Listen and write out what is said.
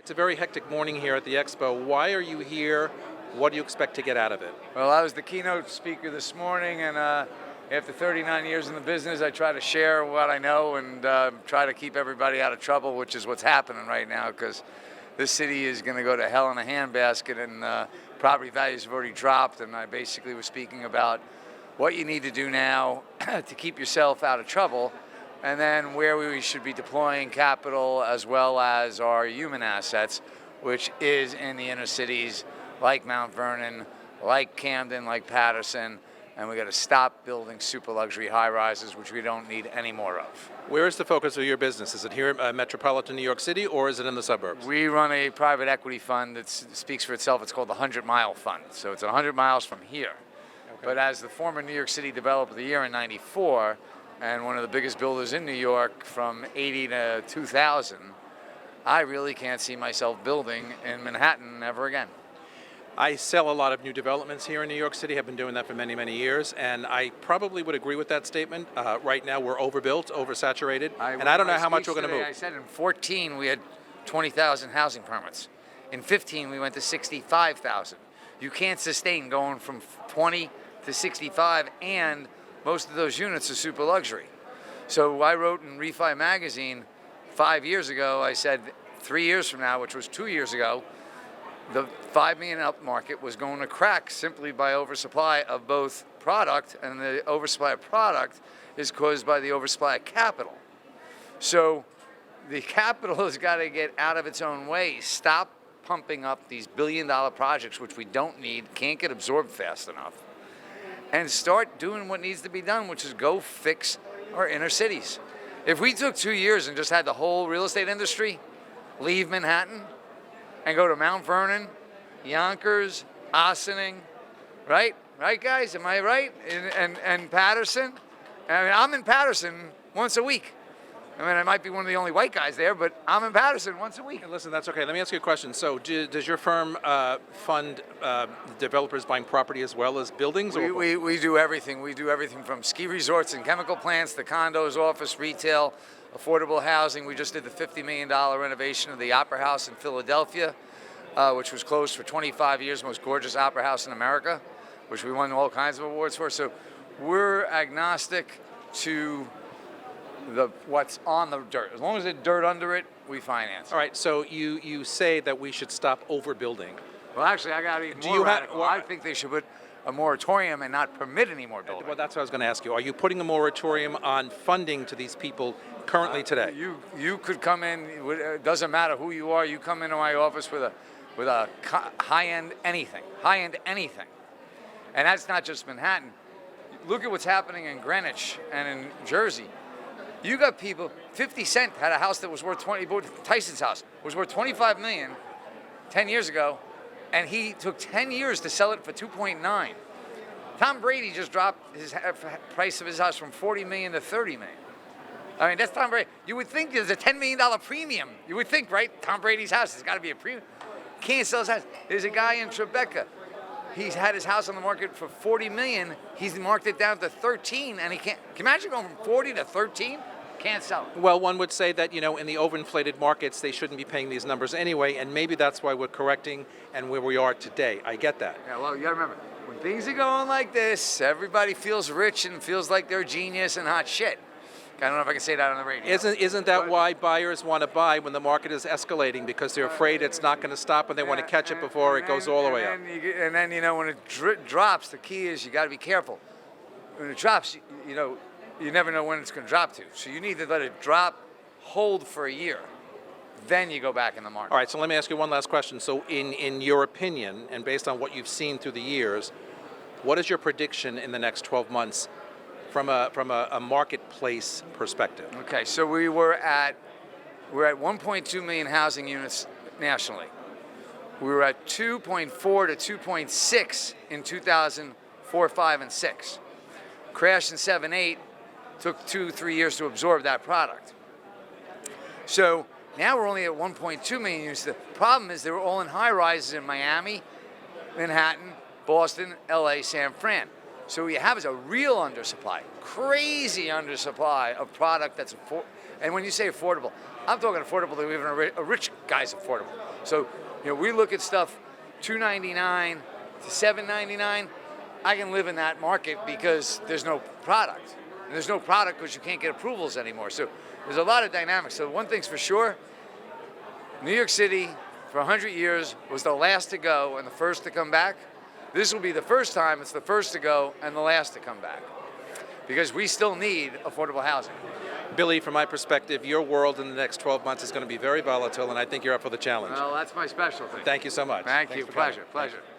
It's a very hectic morning here at the Expo. Why are you here? What do you expect to get out of it? Well, I was the keynote speaker this morning, and after 39 years in the business, I try to share what I know and try to keep everybody out of trouble, which is what's happening right now, because this city is going to go to hell in a handbasket, and property values have already dropped. And I basically was speaking about what you need to do now to keep yourself out of trouble, and then where we should be deploying capital as well as our human assets, which is in the inner cities like Mount Vernon, like Camden, like Patterson, and we got to stop building super luxury high rises, which we don't need any more of. Where is the focus of your business? Is it here in metropolitan New York City, or is it in the suburbs? We run a private equity fund that speaks for itself. It's called the 100 Mile Fund. So it's 100 miles from here. Okay. But as the former New York City developer of the year in '94, and one of the biggest builders in New York from '80 to 2000, I really can't see myself building in Manhattan ever again. I sell a lot of new developments here in New York City. I've been doing that for many, many years, and I probably would agree with that statement. Right now, we're overbuilt, oversaturated, and I don't know how much we're going to move. I said in 14 we had 20,000 housing permits. In 15 we went to 65,000. You can't sustain going from 20 to 65, and most of those units are super luxury. So I wrote in Refi magazine 5 years ago, I said 3 years from now, which was 2 years ago, the 5 million up market was going to crack simply by oversupply of both product, and the oversupply of product is caused by the oversupply of capital. So the capital has got to get out of its own way, stop pumping up these billion-dollar projects, which we don't need, can't get absorbed fast enough, and start doing what needs to be done, which is go fix our inner cities. If we took 2 years and just had the whole real estate industry leave Manhattan and go to Mount Vernon, Yonkers, Ossining, right? Right, guys? Am I right? And Patterson? I mean, I'm in Patterson once a week. I mean, I might be one of the only white guys there, but I'm in Patterson once a week. And listen, that's okay. Let me ask you a question. So does your firm fund developers buying property as well as buildings? We do everything. We do everything from ski resorts and chemical plants to condos, office, retail, affordable housing. We just did the $50 million renovation of the Opera House in Philadelphia, which was closed for 25 years, most gorgeous opera house in America, which we won all kinds of awards for. So we're agnostic to what's on the dirt. As long as there's dirt under it, we finance. All right, so you say that we should stop overbuilding. Well, actually, I got even more radical. I think they should put a moratorium and not permit any more building. Well, that's what I was going to ask you. Are you putting a moratorium on funding to these people currently today? You could come in. It doesn't matter who you are. You come into my office with a high-end anything, and that's not just Manhattan. Look at what's happening in Greenwich and in Jersey. You got people. 50 Cent had a house that was worth Tyson's house was worth $25 million 10 years ago, and he took 10 years to sell it for 2.9. Tom Brady just dropped his price of his house from 40 million to 30 million. I mean, that's Tom Brady. You would think there's a $10 million premium. You would think, right? Tom Brady's house has got to be a premium. Can't sell his house. There's a guy in Tribeca. He's had his house on the market for 40 million. He's marked it down to 13, and he can't. Can you imagine going from 40 to 13? Can't sell it. Well, one would say that, in the overinflated markets, they shouldn't be paying these numbers anyway, and maybe that's why we're correcting and where we are today. I get that. Yeah, well, you got to remember, when things are going like this, everybody feels rich and feels like they're genius and hot shit. I don't know if I can say that on the radio. Isn't that why buyers want to buy when the market is escalating? Because they're afraid it's not going to stop and they want to catch it before it goes all the way up. And then, when it drops, the key is you got to be careful. When it drops, you never know when it's going to drop to. So you need to let it drop, hold for a year. Then you go back in the market. All right, so let me ask you one last question. So in your opinion, and based on what you've seen through the years, what is your prediction in the next 12 months from a marketplace perspective? Okay, so we're at 1.2 million housing units nationally. We were at 2.4 to 2.6 in 2004, 5, and 6. Crashed in 7, 8. Took 2-3 years to absorb that product. So now we're only at 1.2 million units. The problem is they were all in high rises in Miami, Manhattan, Boston, LA, San Fran. So what you have is a real undersupply, crazy undersupply of product that's and when you say affordable, I'm talking affordable to even a rich guy's affordable. So, we look at stuff $299 to $799. I can live in that market because there's no product. And there's no product because you can't get approvals anymore. So there's a lot of dynamics. So one thing's for sure, New York City for 100 years was the last to go and the first to come back. This will be the first time it's the first to go and the last to come back, because we still need affordable housing. Billy, from my perspective, your world in the next 12 months is going to be very volatile, and I think you're up for the challenge. Well, that's my specialty. Thank you so much. Thank Thanks you. for coming. Pleasure. Pleasure.